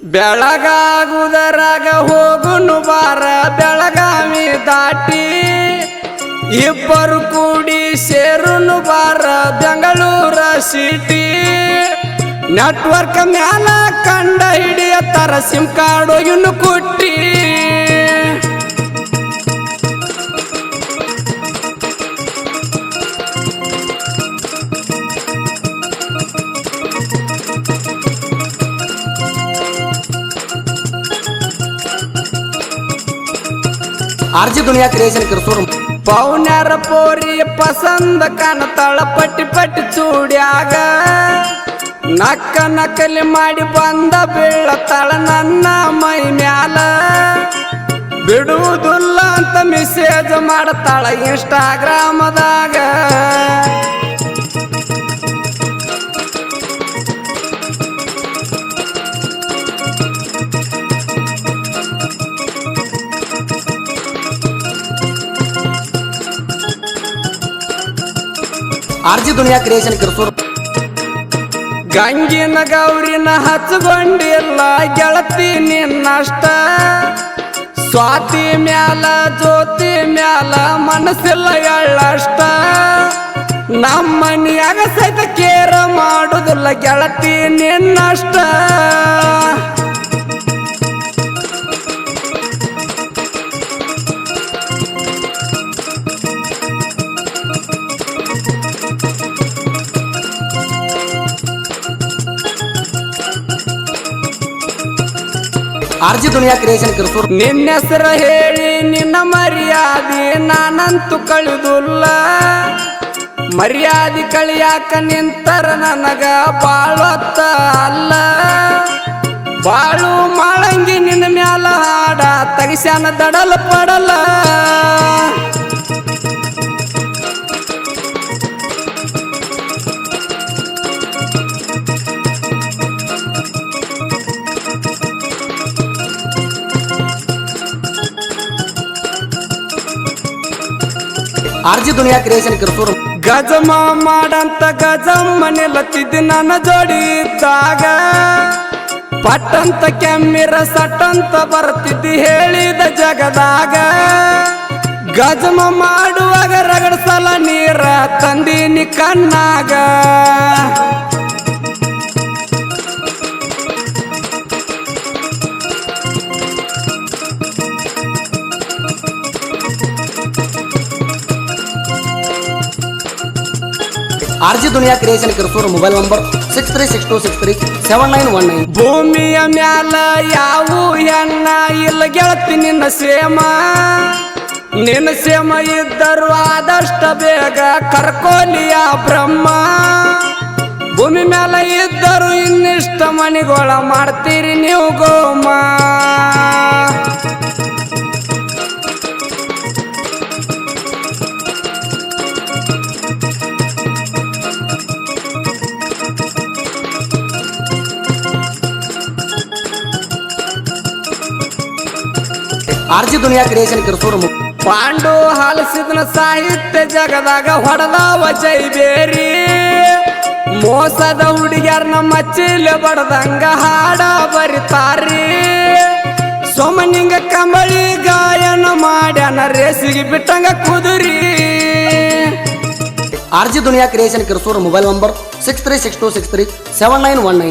ಬೆಳಗಾಗುದರಾಗ ಹೋಗುನು ಬಾರ ಬೆಳಗಾವಿ ದಾಟಿ ಇಬ್ಬರು ಕೂಡಿ ಸೇರುನು ಬಾರ ಬೆಂಗಳೂರ ಸಿಟಿ ನೆಟ್ವರ್ಕ್ ಮ್ಯಾಲ ಕಂಡ ಹಿಡಿಯತ್ತಾರ ಸಿಮ್ ಕಾರ್ಡ್ ಹೋಗಿನು ಕುಟ್ಟಿ आरजी दुनिया क्रिएशन करसोर पौन्यार पोरी पसंद कानताಳ ಪಟ್ಟಿ ಪಟ್ಟಿ ಚೂಡ್ಯಾಗ ನಕ್ಕ ನಕಲಿ ಮಾಡಿ ಬಂದ ಬೀಳತಾಳ ನನ್ನ ಮೈ ಮ್ಯಾಲ ಬಿಡುವುದಿಲ್ಲ ಅಂತ ಮೆಸೇಜ್ ಮಾಡ್ತಾಳ ಇನ್ಸ್ಟಾಗ್ರಾಮದಾಗ आरजी दुनिया क्रिएशन करसोर ಗಂಗಿನ ಗೌರಿನ ಹಚ್ಚಗೊಂಡಿಲ್ಲ ಗೆಳತಿ ನಿನ್ನಷ್ಟ ಸ್ವಾತಿ ಮ್ಯಾಲ ಜ್ಯೋತಿ ಮ್ಯಾಲ ಮನಸ್ಸಿಲ್ಲ ಎಳ್ಳಷ್ಟ ನಮ್ಮನಿಯಾಗ ಸಹಿತ ಕೇರ ಮಾಡುದಿಲ್ಲ ಗೆಳತಿ ನಿನ್ನಷ್ಟ आरजी दुनिया क्रिएशन करसोर ನಿನ್ನ ಹೆಸರ ಹೇಳಿ ನಿನ್ನ ಮರ್ಯಾದಿ ನಾನಂತೂ ಕಳೆದುಲ್ಲ ಮರ್ಯಾದಿ ಕಳಿಯಾಕ ನಿಂತರ ನನಗ ಬಾಳತ್ತ ಅಲ್ಲ ಬಾಳು ಮಾಡಂಗಿ ನಿನ್ನ ಮ್ಯಾಲ ಹಾಡ ತಗಿಸ್ಯಾನ ದಡಲ ಪಡಲ್ಲ आरजी दुनिया क्रिएशन करसोर ಗಜಮ ಮಾಡಂತ ಗಜಮ್ಮ ನಿಲ್ಲತ್ತಿದ್ದಿ ನನ್ನ ಜೋಡಿ ಇದ್ದಾಗ ಪಟ್ಟಂತ ಕೆಮ್ಮಿರ ಸಟ್ಟಂತ ಬರ್ತಿದ್ದಿ ಹೇಳಿದ ಜಗದಾಗ ಗಜಮ ಮಾಡುವಾಗ ರಗಡ್ಸಲ ನೀರ ತಂದೀನಿ ಕಣ್ಣಾಗ आरजी दुनिया क्रिएशन करसोर मोबाइल नंबर 6362637919 ಭೂಮಿಯ ಮ್ಯಾಲ ಯಾವ ಹೆಣ್ಣ ಇಲ್ಲ ಗೆಳತಿ ನಿನ್ನ ಸೇಮ ಇದ್ದರು ಆದಷ್ಟ ಬೇಗ ಕರ್ಕೋಲಿಯ ಬ್ರಹ್ಮ ಭೂಮಿ ಮ್ಯಾಲ ಇದ್ದರು ಇನ್ನಿಷ್ಟ ಮಣಿಗೋಳ ಮಾಡ್ತೀರಿ ನೀವು ಗೋಮ आरजी दुनिया क्रिएशन करसोर ಪಾಂಡು ಹಾಲಿಸಿದನ ಸಾಹಿತ್ಯ ಜಗದಾಗ ಹೊಡೆದವ ಜೈಬೇರಿ ಮೋಸದ ಹುಡುಗ್ಯಾರನ ಮಚ್ಚಿಲೆ ಬಡದಂಗ ಹಾಡ ಬರಿತಾರಿ ಸೋಮನಿಂಗ ಕಂಬಳಿ ಗಾಯನ ಮಾಡ್ಯಾನ ರೇಸಿಗೆ ಬಿಟ್ಟಂಗ ಕುದುರಿ आरजी दुनिया क्रिएशन करसोर मोबाइल नंबर 6362637919